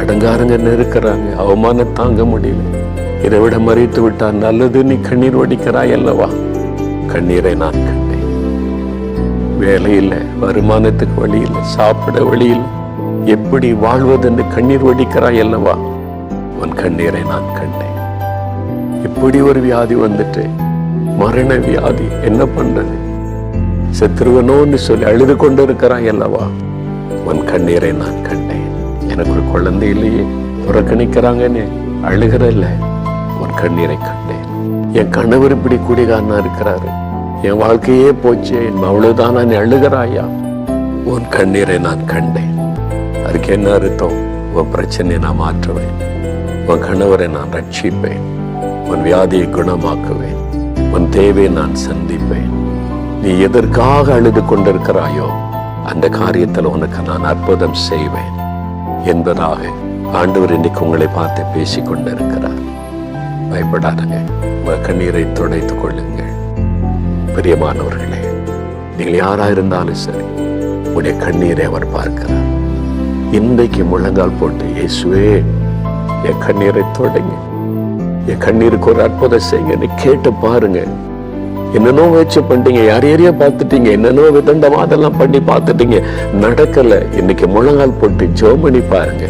கடங்காரங்க நெருக்கிறாங்க, அவமானம் தாங்க முடியல. இதை விட மறித்து விட்டார் நல்லது, நீ கண்ணீர் வடிக்கிறாய் அல்லவா? கண்ணீரை நான் கண்டேன். வேலை இல்லை, வருமானத்துக்கு வழி இல்லை, சாப்பிட வழி இல்லை, எப்படி வாழ்வதென்று கண்ணீர் வடிக்கிறாய் அல்லவா? உன் கண்ணீரை நான் கண்டேன். இப்படி ஒரு வியாதி வந்துட்டு, மரண வியாதி, என்ன பண்றது? செத்துருவனோன்னு சொல்லி அழுது கொண்டு இருக்கிறாய் அல்லவா? உன் கண்ணீரை நான் கண்டேன். எனக்கு ஒரு குழந்தை இல்லையே, புறக்கணிக்கிறாங்கன்னு அழுகிற இல்ல, உன் கண்ணீரை கண்டேன். என் கணவர் இப்படி குடிகாரனா இருக்கிறாரு, என் வாழ்க்கையே போச்சு, அவ்வளவுதான் நான் அழுகிறாயா? உன் கண்ணீரை நான் கண்டேன். அதுக்கு என்ன அர்த்தம்? உன் பிரச்சனையை நான் மாற்றுவேன், உன் கணவரை நான் ரட்சிப்பேன், உன் வியாதியை குணமாக்குவேன், உன் தேவையை நான் சந்திப்பேன். நீ எதற்காக அழுது கொண்டிருக்கிறாயோ அந்த காரியத்தில் உனக்கு நான் அற்புதம் செய்வேன் என்பதாக ஆண்டவர் இன்னைக்கு உங்களை பார்த்து பேசிக் கொண்டிருக்கிறார். பயப்படாதங்க, உங்கள் கண்ணீரை துடைத்துக் கொள்ளுங்கள். பிரியமானவர்களே, நீங்கள் யாரா இருந்தாலும் சரி, உடைய கண்ணீரை அவர் பார்க்கிறார். இன்றைக்கு முழங்கால் போட்டு, இயேசுவே என் கண்ணீரை தொடங்க, என் கண்ணீருக்கு ஒரு அற்புதம் செய்யுங்க கேட்டு பாருங்க. என்னென்னோ முயற்சி பண்ணிட்டீங்க, யாரையா பார்த்துட்டீங்க, என்னென்னோ விதண்டமா அதெல்லாம் பண்ணி பார்த்துட்டீங்க, நடக்கல. இன்னைக்கு முழங்கால் போட்டு ஜெபம் பண்ணி பாருங்க.